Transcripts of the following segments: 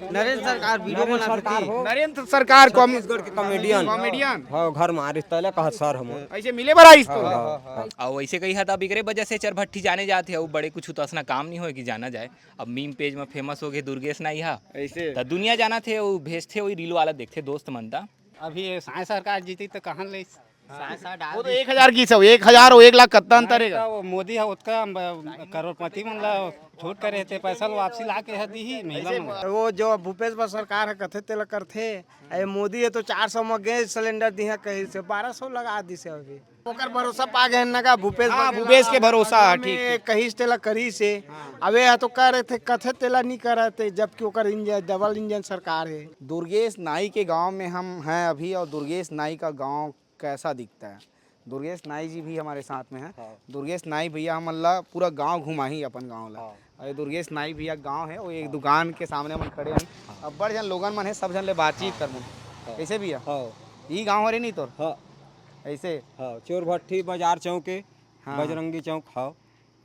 नरेंद्र सरकार वीडियो सरकार हो नरेंद्र सरकार छत्तीसगढ़ के कॉमेडियन कॉमेडियन हाँ घर मारिस तले कहा सर हम ऐसे मिले बड़ा इस तो और वैसे कही था अब एकरे वजह से चरभट्टी जाने जाते हैं बड़े कुछ तो असना काम नहीं हो कि जाना जाए। अब मीम पेज में फेमस हो गए दुर्गेश नाई हा ऐसे तो दुनिया जाना थे वो भेजते वही रील वाला देखते दोस्त मनता। अभी साई सरकार जीती तो कहाँ ले वो तो 1000 की सब 1000 और 1 लाख कत्ता अंतर है। वो मोदी है उसका करोड़पति मन ला छूट करे थे पैसा वापसी ला के दी ही महिला मन वो जो भूपेश बा सरकार है कथे तेल करथे ए मोदी है तो 400 में गैस सिलेंडर दी है कहीं से 1200 लगा दी से अभी ओकर भरोसा पा गए न का भूपेश भूपेश के भरोसा ठीक कहीं तेला करी से अबे तो करे थे कथे तेला नहीं करते जबकि ओकर इंजन डबल इंजन सरकार है। दुर्गेश नाई के गांव में हम हैं अभी और दुर्गेश नाई का गांव कैसा दिखता है। दुर्गेश नाई जी भी हमारे साथ में हैं। दुर्गेश नाई भैया हम अल्लाह पूरा गांव घुमा ही अपन गांव ला और दुर्गेश नाई भैया गांव है वो एक दुकान के सामने मन खड़े हैं। अब बड़ जन लोगन मन है सब जन ले बातचीत कर मन ऐसे भी है ये गांव हरे नहीं तोर हाँ ऐसे हाँ चोर भट्टी बाजार चौके बजरंगी चौक हाँ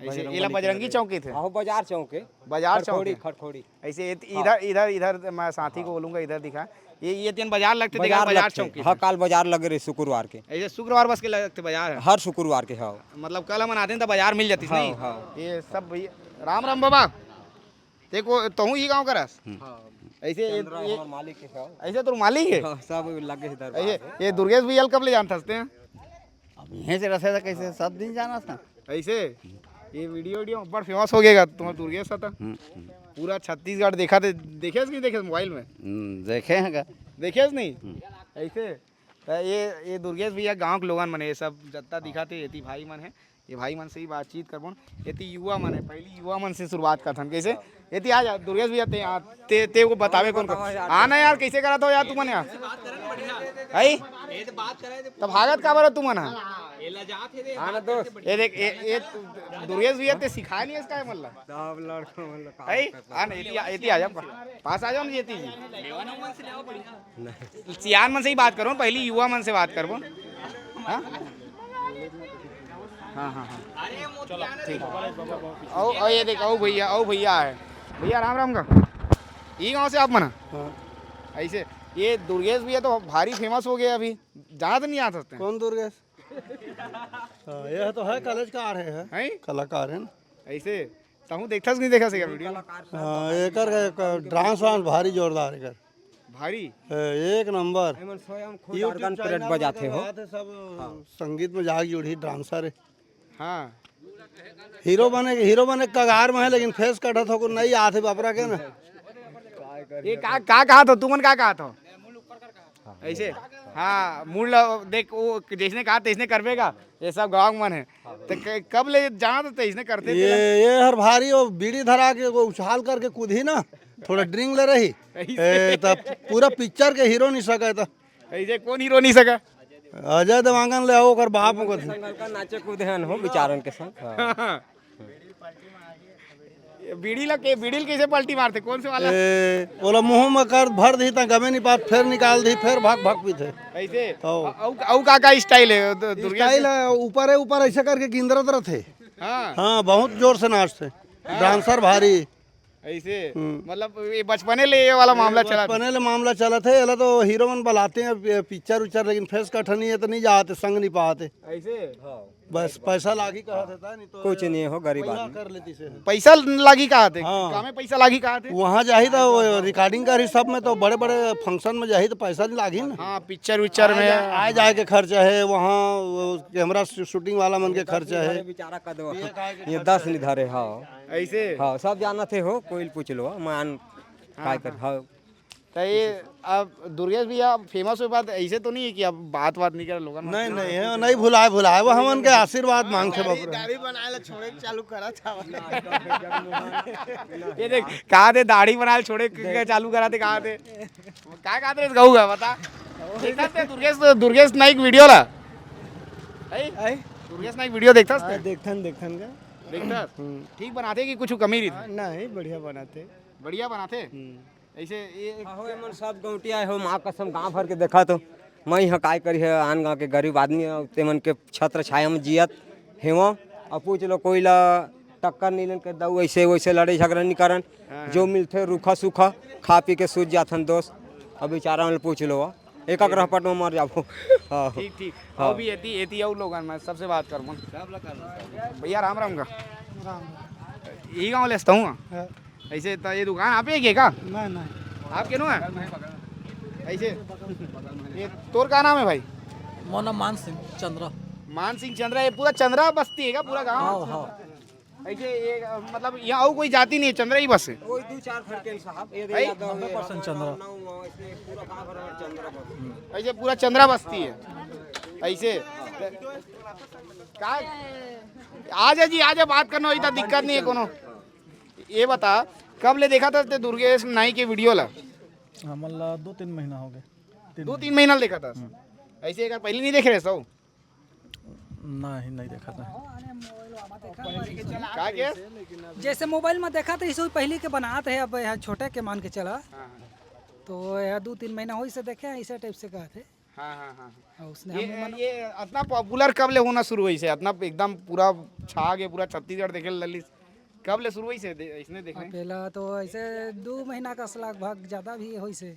ऐसे इला बजरंगी चौकी थे हाँ बाजार चौके बाजार चौक खटखोड़ी ऐसे इधर इधर इधर मैं साथी को बोलूंगा इधर दिखा ये तीन बाजार लगते थे बाजार चौकी हाँ काल बाजार लगे रहे शुक्रवार के ऐसे शुक्रवार बस के लगते बाजार है हर शुक्रवार के हाँ मतलब कल हम आते हैं तो बाजार मिल जाती नहीं हाँ। ये सब भैया राम राम बाबा देखो तो ही गाँव का रस ऐसे मालिक है ऐसे तो मालिक है सब लगे इधर ये दुर्गेश भैया कब ले जान हंसते हैं अब यहीं से रसे था कैसे सब दिन जाना था ऐसे ये वीडियो बड़ा फेमस हो गएगा तुम्हारा दुर्गेश था पूरा छत्तीसगढ़ देखा थे देखे नहीं देखे मोबाइल में देखे हैं क्या देखे नहीं ऐसे तो ये दुर्गेश भैया गांव के लोगन मन है सब जत्ता दिखाते ये भाई मन है ये भाई मन से ही बातचीत करबो ये युवा मन है पहली युवा मन से शुरुआत करथन कैसे ये आ जा दुर्गेश भैया ते को बतावे कौन आना यार कैसे करा तो यार तुमन यार है तब भागत का बार तुमन आना दोस्त ये देख ये दुर्गेश भैया ते सिखा नहीं इसका मतलब सब लड़का मतलब है आना ये आ जा पास आ जाओ ना येती जी सियान मन से ही बात करो पहली युवा मन से बात करो हाँ हाँ हाँ चलो ठीक ओ ये देख ओ भैया है भैया राम राम का ये गाँव से आप मना ऐसे ये दुर्गेश भैया तो भारी फेमस हो गए अभी जहाँ तो नहीं आ सकते कौन दुर्गेश यह तो है कॉलेज का आ रहे हैं कलाकार है ऐसे तहु देखा नहीं देखा सके वीडियो एकर डांस वांस भारी जोरदार एकर भारी एक नंबर ऑर्गन परेड बजाते हो सब संगीत में जाग जुड़ी डांसर है हाँ हीरो बने कगार में है लेकिन फेस कटा था को नहीं आते बापरा के ना ये का कहा था तुमन का कहा था ऐसे हाँ मूल देख वो जिसने कहा तेजने करवेगा ये सब गाँव मन है तो कब ले जाना तो तेजने करते ये हर भारी वो बीड़ी धरा के वो उछाल करके कूदी ना थोड़ा ड्रिंक ले रही तब पूरा पिक्चर के हीरो नहीं सका था ऐसे कौन हीरो नहीं सका अजय देवांगन ले आओ कर बाप को नाचे कूदे हो विचारन के संग बीड़ी कैसे पलटी मारते कौन से वाला बोला मुंह में कर भर दी गमे नहीं पात फिर निकाल दी फिर भाग भी थे ऐसे औ का स्टाइल है स्टाइल है ऊपर ऐसे करके गिंदरत रहे हाँ बहुत जोर से नाचते डांसर भारी ऐसे मतलब ये बचपने ले ये वाला मामला चला बचपने ले मामला चला थे ये तो हीरो मन बुलाते हैं पिक्चर उच्चर लेकिन फेस कठनी है तो नहीं जाते संग नहीं पाते ऐसे बस पैसा लागी कहा था नहीं तो कुछ नहीं हो गरीब आदमी कर लेती से पैसा लागी कहा थे हाँ। में पैसा लागी कहा थे वहाँ जाही तो रिकॉर्डिंग का सब में तो बड़े बड़े फंक्शन में जाही तो पैसा नहीं लागी ना हाँ पिक्चर विक्चर में आए जाए के खर्चा है वहाँ कैमरा शूटिंग वाला मन के खर्चा है बेचारा का दो ये 10 नहीं धरे हाँ ऐसे हाँ सब जाना थे हो कोई पूछ लो मान काय कर हाँ तो ये अब दुर्गेश भैया फेमस हुए बात ऐसे तो नहीं है कि अब बात नहीं करे लोगों नहीं भुलाए वो हमन के आशीर्वाद मांगते बाप दाढ़ी बनाए छोड़े चालू करा था ये देख कहा थे दाढ़ी बनाए छोड़े चालू करा थे कहा थे क्या कहा थे कहूँगा बता देखता थे दुर्गेश नाइक वीडियो ला दुर्गेश नाइक वीडियो देखता देखथन का देखता ठीक बनाते कि कुछ कमी रही नहीं बढ़िया बनाते ऐसे ये हो सब गौटिया हो माँ कसम गांव भर के देखा तो मैं यहाँ काय करी है आन गाँव के गरीब आदमी तेमन के छत्र छाया में जियत हेवो और पूछ लो कोई ला टक्कर नहीं लेन के दऊ ऐसे वैसे लड़े झगड़ा नहीं करन जो मिलते रूखा सूखा खा पी के सूझ जाथन दोस्त अब बेचारा में पूछ लो एक एक रहपट में मर जाबो हाँ ठीक ठीक और भी एती एती और लोगन मैं सबसे बात कर भैया राम राम का यही गाँव लेता हूँ ऐसे तो ये दुकान आप ही का नहीं नहीं आप क्यों है ऐसे ये तोर का नाम है भाई मोना मान सिंह चंद्रा मान सिंह चंद्रा ये पूरा चंद्रा बस्ती है क्या पूरा गाँव ऐसे ये मतलब यहाँ और कोई जाति नहीं है चंद्रा ही बस है कोई दो चार फटके साहब ये भाई, यादव 100% चंद्रा पूरा गांव भर में चंद्रा बस। ऐसे पूरा चंद्रा बस्ती है ऐसे का आजा जी आजा बात करना इतना दिक्कत नहीं है कोनो ये बता कब ले देखा था ते दुर्गेश नाई के वीडियो ला हमारा 2-3 महीना हो गए 2-3 महीना देखा था ऐसे एक बार पहले नहीं देख रहे सो नहीं देखा था का क्या जैसे मोबाइल में देखा था इसे पहले के बनाते है अब यहाँ छोटे के मान के चला तो यह 2-3 महीना हो से देखे ऐसे टाइप से कहा थे हाँ हाँ हाँ और उसने ये इतना पॉपुलर कब ले होना शुरू हुई से इतना एकदम पूरा छा गया पूरा छत्तीसगढ़ देखे ललित कब ले शुरू हुई से इसने देखने पहला तो ऐसे 2 महीना का लगभग ज़्यादा भी हो से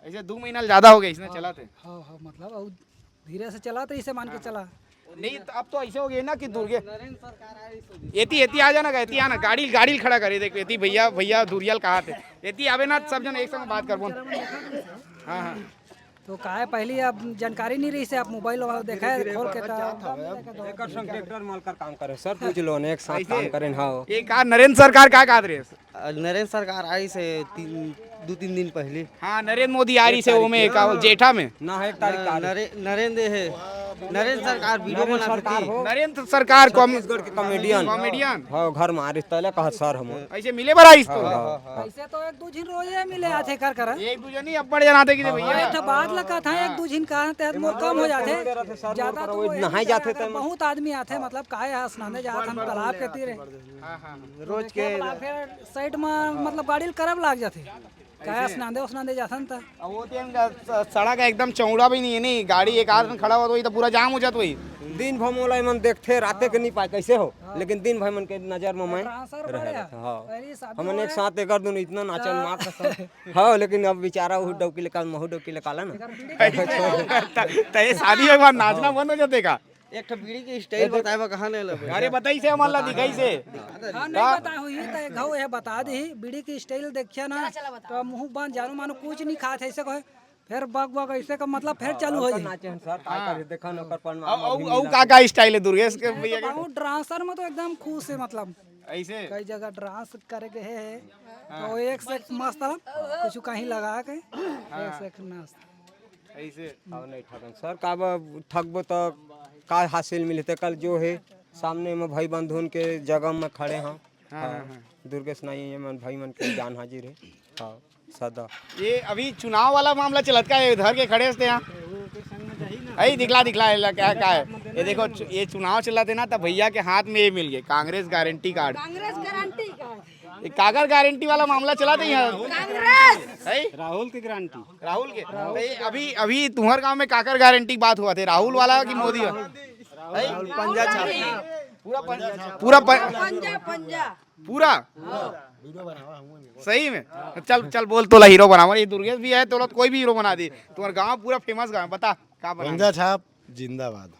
ऐसे 2 महीना ज्यादा हो गए इसने चला थे हाँ हाँ मतलब और धीरे से चला तो इसे मान के चला नहीं तो अब तो ऐसे हो गए ना कि दुर्गे एती एती आ जाना एती आना गाड़ी गाड़ी खड़ा करे देख एती भैया भैया धुरियल कहा थे एती आवे ना सब जन एक संग बात करबो हाँ हाँ तो का है पहले अब जानकारी नहीं रही से आप मोबाइल वाला देखा है खोल के एक संग ट्रैक्टर मालकर काम करे सर पूछ लो ने एक साथ काम करें हाँ ये कहा नरेंद्र सरकार क्या कहा रहे नरेंद्र सरकार आई से 2-3 दिन पहले हाँ नरेंद्र मोदी आ रही से वो में का जेठा में ना है 1 तारीख का नरेंद्र है नरेंद्र सरकार वीडियो बना नरेंद्र सरकार छत्तीसगढ़ के कॉमेडियन कॉमेडियन हाँ घर में आ रही तले कहा सर हम ऐसे मिले बड़ा इस तो ऐसे तो 1-2 दिन रोजे मिले आते कर एक दूसरे नहीं अब बड़े जनाते कि भैया एक बाद लगा था 1-2 दिन का तहत मोर कम हो जाते ज्यादा तो नहाए जाते थे बहुत आदमी आते मतलब काहे यहाँ स्नाने जाते हम तालाब के तीरे रोज के फिर साइड में मतलब गाड़ी करब लाग जाते काहे स्नाने जाते न अब वो तो सड़क एकदम चौड़ा भी नहीं है नहीं गाड़ी एक आदमी खड़ा हुआ तो पूरा जाम हो जाता वही दिन भर मोला मन देखते राते के नहीं पाए कैसे हो लेकिन दिन भर मन के नजर में मैं रहे हाँ हमन एक साथ एक दून इतना नाचन मार कसम हाँ लेकिन अब बेचारा वो डौकी लेकर महू डौकी निकाला ना तो ये शादी के बाद नाचना बंद हो जाते का एक बीड़ी की स्टाइल बताए कहाँ ले लो अरे बताई से हमारा दिखाई से हाँ नहीं बता हुई तो घाव है बता दी बीड़ी की स्टाइल देखिए ना तो मुंह बंद जानो मानो कुछ नहीं खाते ऐसे कहे फिर बग बग ऐसे का मतलब फिर चालू हो जाए नाचे सर काय करे देखा न कर पर औ का स्टाइल है दुर्गेश के भैया के बहुत डांसर में तो एकदम खुश है मतलब ऐसे कई जगह डांस करे के है तो एक से एक मस्त कुछ कहीं लगा के एक से एक नाच ऐसे नहीं ठगन सर का ठगबो तो का हासिल मिलते कल जो है सामने में भाई बंधुन के जगह में खड़े हैं दुर्गेश नहीं है मन भाई मन के जान हाजिर है हाँ सदा ये अभी चुनाव वाला मामला चलत का है इधर के खड़े थे यहाँ अरे दिखला क्या क्या है ये देखो ये चुनाव चला थे ना तब भैया के हाथ में ये मिल गए कांग्रेस गारंटी कार्ड ये कागज गारंटी वाला मामला चला था यहाँ राहुल की गारंटी राहुल के अभी अभी तुम्हारे गांव में काकर गारंटी बात हुआ थे राहुल वाला की मोदी पंजा पूरा पूरा सही में चल चल बोल तोला हीरो बनावा ये दुर्गेश भी है तोला कोई भी हीरो बना दी तुम्हारा गांव पूरा फेमस गांव बता का बना पंजा छाप जिंदाबाद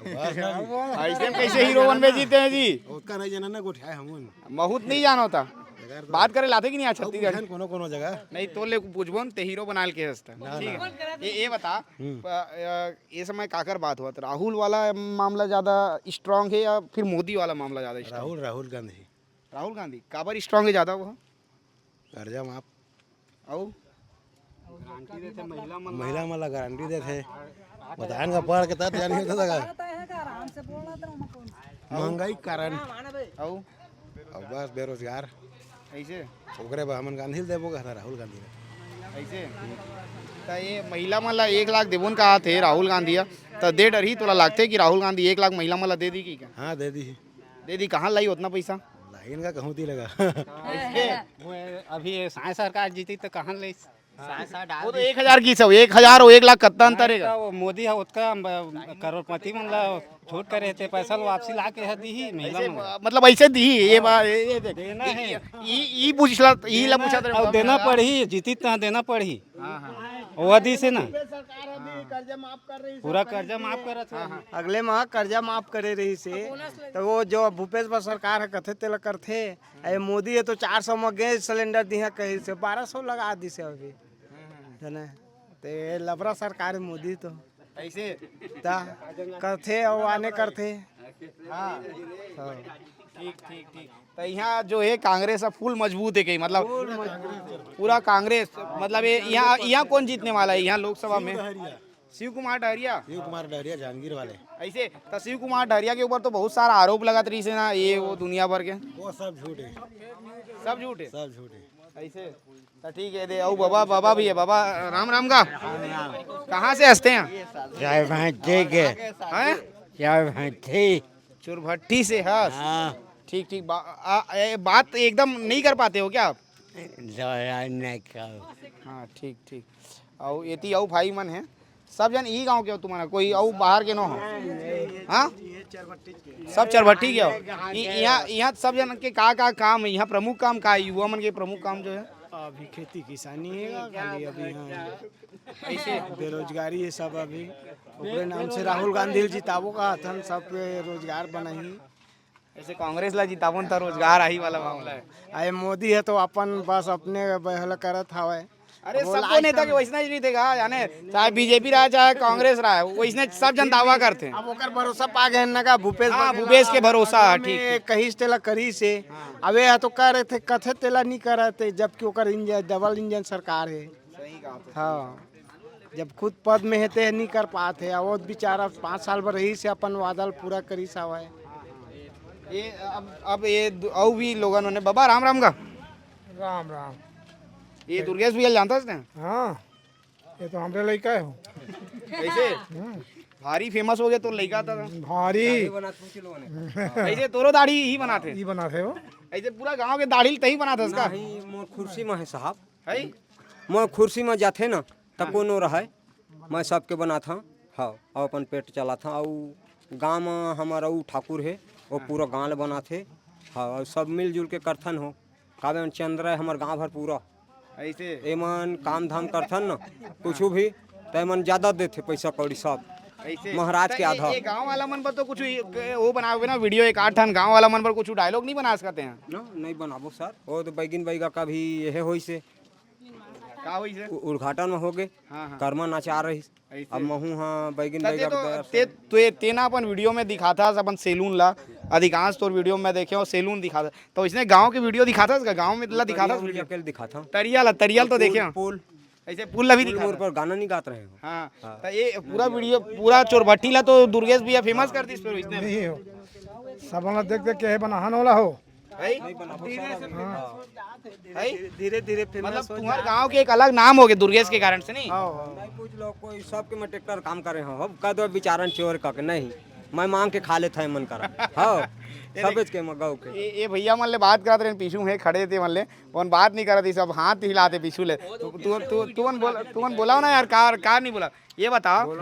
ऐसे में कैसे हीरो बनवे जीते हैं जी उसका नहीं जाना ना गोठा हमन बहुत नहीं जाना होता बात करे लाते कि नहीं छत्तीसगढ़ कोनो कोनो जगह नहीं तो ले पूछबो ते हीरो बना के हस्ता ठीक है ये बता ये समय काकर बात हुआ था राहुल वाला मामला ज्यादा स्ट्रांग है या फिर मोदी वाला मामला ज्यादा स्ट्रांग राहुल गांधी राहुल गांधी काबर स्ट्रांग है ज्यादा वो कर्जा माफ और महिला मला गारंटी देते बताएं का पढ़ के तब जानी होता था महंगाई कारण और अब बस बेरोजगार ऐसे ओकरे बा हमन गांधी देबो कहता राहुल गांधी ने ऐसे तो ये महिला मला 1 लाख देबोन कहा थे राहुल गांधी तो दे डर ही तोला लागते कि राहुल गांधी 1 लाख महिला मला दे दी की क्या हाँ दे दी कहाँ लाई उतना पैसा लाइन का कहूँ ती लगा अभी साय सरकार जीती तो कहाँ ले वो तो 1000 की सब 1000 और 1 लाख कितना अंतर है वो मोदी है उसका करोड़पति मन ला छूट करे थे पैसा वापसी ला के है दी ही महिला मन मतलब ऐसे दी ये बात ये देख देना है ई पूछला ई ला पूछा और देना पड़ी जीती तो देना पड़ी वो दी से ना पूरा कर्जा माफ कर अगले माह कर्जा माफ करे रही से तो वो जो भूपेश बा सरकार है कथे तेल करथे अरे मोदी है तो 400 में गैस सिलेंडर दी है कहीं से 1200 लगा दी से अभी है ना तो ये लबरा सरकार है मोदी तो ऐसे ता करथे और आने करथे हाँ ठीक ठीक ठीक तो यहाँ जो है कांग्रेस अब फुल मजबूत है कहीं मतलब पूरा कांग्रेस मतलब ये यहाँ कौन जीतने वाला है यहाँ लोकसभा में शिव कुमार डहरिया जहांगीर वाले ऐसे तो शिव कुमार डहरिया के ऊपर तो बहुत सारा आरोप लगा रही से ना ये वो दुनिया भर के वो सब झूठ है सब झूठ है सब झूठ है ऐसे तो ठीक है दे और बाबा भी है बाबा राम राम का कहाँ से हंसते हैं चाय भाई के हैं चाय भाई चुरभट्टी से हंस ठीक ठीक बात एकदम नहीं कर पाते हो क्या आप हाँ ठीक ठीक और ये आओ भाई मन है सब जन यही गांव के हो तुम्हारा कोई और बाहर के न हो हाँ सब चरभट्टी के हो यहाँ सब जन के का काम है यहाँ प्रमुख काम का है युवा मन के प्रमुख काम जो है अभी खेती किसानी है खाली अभी यहाँ ऐसे बेरोजगारी है सब अभी अपने नाम से राहुल गांधी जिताबो का हथन सब पे रोजगार बनाई ऐसे कांग्रेस ला जितावन तो रोजगार आई वाला मामला है आए मोदी है तो अपन बस अपने बहल करत हवे अरे सबको नेता के वैसना ही नहीं देगा यानी चाहे बीजेपी रहा चाहे कांग्रेस रहा है वैसने सब जन दावा करते हैं अब ओकर भरोसा पा गए ना का भूपेश भूपेश के भरोसा ठीक कहीं तेला करी से अबे तो कर रहे थे कथे तेला नहीं कर रहे थे जबकि ओकर इंजन डबल इंजन सरकार है सही कहा हाँ जब खुद पद में हेते नहीं कर पाते वो बेचारा 5 साल भर रही से अपन वादल पूरा करी सावा ये अब ये और भी लोगों ने बाबा राम राम का राम राम ये दुर्गेश भैया जानता है हाँ ये तो हमारे लड़का हो ऐसे भारी फेमस हो गए तो लड़का था भारी ऐसे तोरो दाढ़ी ही बनाते ये बनाते हो ऐसे पूरा गांव के दाढ़ी तही बनाते उसका मोर कुर्सी में है साहब है मैं कुर्सी में जाते ना तब कोनो रहे मैं सबके बना था हाँ और अपन पेट चला था और गाँव में हमारा वो ठाकुर है वो पूरा गाँव बना थे हाँ और सब मिलजुल के करथन हो कावे चंद्र है हमारे गाँव भर पूरा ऐसे एमन काम धाम करथन ना कुछ भी तो एमन ज्यादा देते पैसा कौड़ी सब ऐसे महाराज के आधा ये गांव वाला मन पर तो कुछ वो बनाओगे ना वीडियो एक 8 गांव वाला मन पर कुछ डायलॉग नहीं बना सकते हैं ना नहीं बनाबो सर वो तो बैगिन बैगा का भी यह होई से का होई से उद्घाटन में हो गए हाँ। कर्मा नाचा रही अब महू हाँ बैगिन बैगा के दया ते तेना अपन वीडियो में दिखाता अपन सैलून ला अधिकांश तो वीडियो में देखे हो सैलून दिखाता तो इसने गांव की वीडियो दिखाता इसका गांव में ला दिखाता अकेले दिखाता तरियल तो देखे हो पुल ऐसे पुल ला भी पुल दिखाता पर गाना नहीं गाते रहे हो हाँ तो ये पूरा वीडियो पूरा चोरभट्टी ला तो दुर्गेश भैया फेमस कर दी इस पर इसने नहीं हो सब वाला देख देख के बनाहन वाला हो है धीरे धीरे मतलब तुम्हारे गांव के एक अलग नाम हो गए दुर्गेश के कारण से नहीं नहीं पूछ लो कोई सबके में ट्रैक्टर काम करे हो अब कह दो बिचारन चोर का के नहीं मैं मांग के खा लेता है मन करा हाँ सबच के मगाऊ के ये भैया मन ले बात करते रहे पीछू है खड़े थे मन ले वन बात नहीं करती सब हाथ हिलाते पीछू ले तू बोला ना यार कार नहीं बोला ये बताओ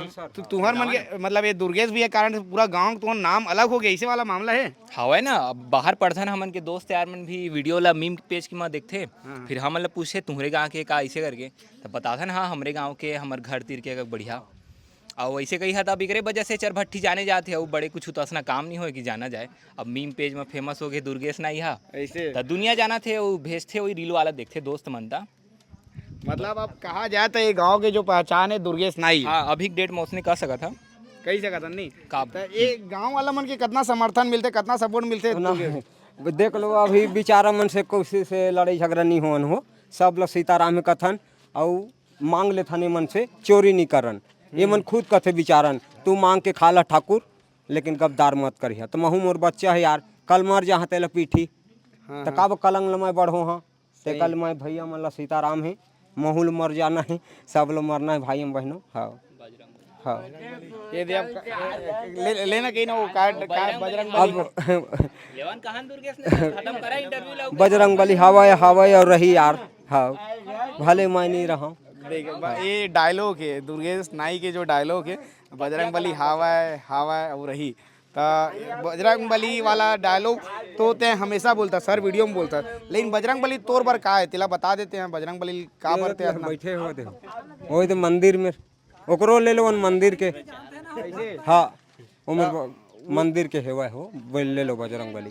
तुम्हार मन के मतलब ये दुर्गेश भैया कारण से पूरा गांव तुम्हारा नाम अलग हो गया इसे वाला मामला है हवा ना अब बाहर पढ़थन हमन के दोस्त यार मन भी वीडियो ला मीम पेज की माँ देखते फिर हमन ला पूछे तुम्हारे गाँव के का ऐसे करके तो बताथन हाँ हमारे गाँव के हमारे घर तीर के बढ़िया और वैसे कही था अब एकरे वजह से चरभट्टी जाने जाते हैं बड़े कुछ तो असना काम नहीं हो कि जाना जाए अब मीम पेज में फेमस हो गए दुर्गेश ना यहाँ ऐसे तो दुनिया जाना थे वो भेजते वही रील वाला देखते दोस्त मनता मतलब अब कहा जाए तो ये गांव के जो पहचान है दुर्गेश नाई हाँ अभी डेट में उसने कह सका था कही सका था नहीं का तो ये गांव वाला मन के कितना समर्थन मिलते कितना सपोर्ट मिलते देख लो अभी बिचारा मन से कोशिश से लड़ाई झगड़ा नहीं होन हो सब लोग सीताराम में कथन और मांग लेथन मन से चोरी नहीं करन ये मन खुद कथे बिचारन तू मांग के खा ला ठाकुर लेकिन गद्दार मत करिया तो महू मोर बच्चा है यार कल मर जा तेल पीठी तो कब कलंग मैं बढ़ो हाँ ते कल मैं भैया मन ला सीताराम है महूल मर जाना है सब लोग मरना है भाई बहनों हाँ हाँ ये दे अब लेना कहीं ना वो कार्ड बजरंग अब बजरंग बली हवा और रही यार हाँ भले मैं नहीं रहा ये डायलॉग है दुर्गेश नाई के, जो डायलॉग है बजरंग बली हवा है और रही तो बजरंग बली वाला डायलॉग तो ते हमेशा बोलता सर, वीडियो में बोलता, लेकिन बजरंग बली तोर बार का है तिला बता देते हैं बजरंग बली का बरते हैं बैठे हो दे वही तो मंदिर में ओकरो ले लो मंदिर के। हाँ उमर मंदिर के हेवा हो ले लो बजरंग बली।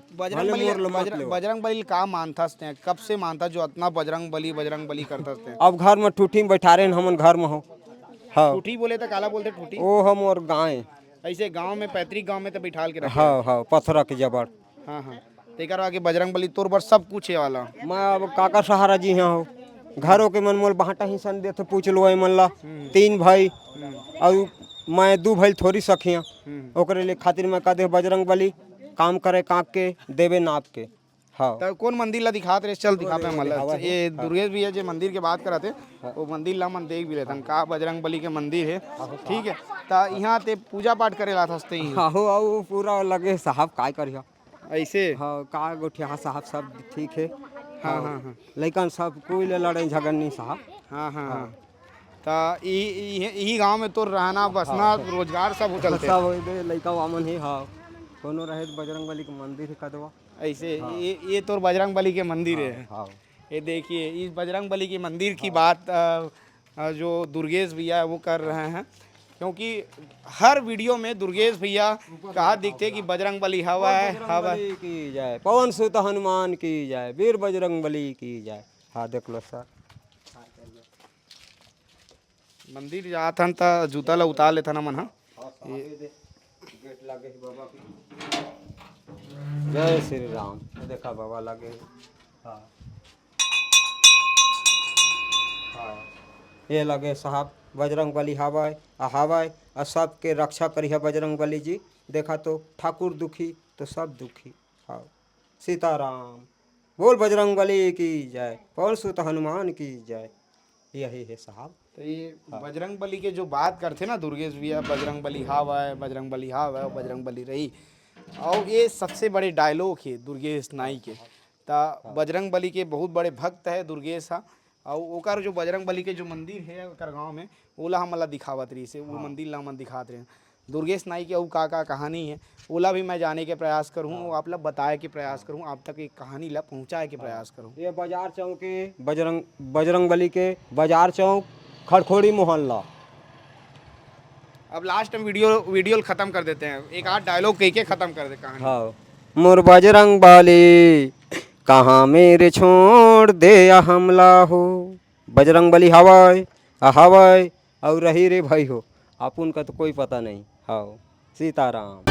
बजरंग बली का मानता थे, कब से मानता जो इतना बजरंग बली करता थे? अब घर में ठूठी में बैठा रहे हमन घर में हो। हाँ ठूठी बोले तो काला बोलते ठूठी? ओ हम और गाय ऐसे गांव में पैतृक गांव में तो बिठाल के रखे। हाँ हाँ पत्थर के जबड़। हाँ हाँ तेकर आगे बजरंग बली तोर पर सब कुछ है वाला। मैं अब काका सहारा जी यहाँ हो घरों के मन मोल बांटा ही सन देते पूछ लो मन ला 3 भाई और मैं 2 भाई थोड़ी सखियाँ ओकरे लिए खातिर मैं कह दे बजरंग बली काम करे काक के देवे नाप के। हाँ तो कौन मंदिर ला दिखाते रहे? चल दिखाते हैं मतलब ये दुर्गेश भैया जो मंदिर के बात कराते वो मंदिर ला मन देख भी लेते हैं का बजरंग बली के मंदिर है। ठीक है तो यहाँ ते पूजा पाठ करे ला था ही। हाँ हो आओ पूरा लगे साहब काय करिया ऐसे। हाँ का गोठिया साहब सब ठीक है। हाँ हाँ हाँ लेकिन सब कोई ले लड़े झगड़नी साहब। हाँ हाँ हाँ तो यही गांव में तो रहना बसना रोजगार सब चलते सब हो दे लड़का वामन ही। हाँ कोनो रहे बजरंग बली के मंदिर का दवा ऐसे। ये तो बजरंग बली के मंदिर है। हाँ ये देखिए इस बजरंग बली के मंदिर की बात जो दुर्गेश भैया वो कर रहे हैं, क्योंकि हर वीडियो में दुर्गेश भैया कहा दिखते कि बजरंग बली हवा है की जाए, पवन सुत हनुमान की जाए, वीर बजरंग बली की जाए। हाँ देख लो सर मंदिर जाता तो जूता ला उतार लेता ना मन। हाँ जय श्री राम देखा बाबा लगे। हाँ हाँ ये लगे साहब बजरंग बली हवाए आ सबके रक्षा करी है बजरंग बली जी। देखा तो ठाकुर दुखी तो सब दुखी। हाँ सीताराम बोल बजरंग बली की जय, पवन सुत हनुमान की जय। यही है साहब। तो ये बजरंग बली के जो बात करते ना दुर्गेश भैया बजरंग बली हवा है बजरंग बली हवा है बजरंग बली रही, और ये सबसे बड़े डायलॉग है दुर्गेश नाई के। तो बजरंग बली के बहुत बड़े भक्त है दुर्गेश। हाँ और ओकर जो बजरंग बली के जो मंदिर है ओकर गाँव में ओला हमला दिखावत रही से वो मंदिर ला हम दिखाते रहे दुर्गेश नाई के। का कहानी है ओला भी मैं जाने के प्रयास करूँ, आप लोग बताए के प्रयास करूँ, आप तक एक कहानी ला पहुँचाए के प्रयास करूँ। ये बाजार चौक के बजरंग बली के बाजार चौक खड़खोड़ी मोहल्ला। अब लास्ट में वीडियो खत्म कर देते हैं, एक आध डायलॉग कह के खत्म कर दे कहानी। हाँ मोर बजरंग बली कहाँ मेरे छोड़ दे या हमला हो, बजरंग बली हवाए और रही रे भाई हो, अपन का तो कोई पता नहीं। हाँ सीताराम।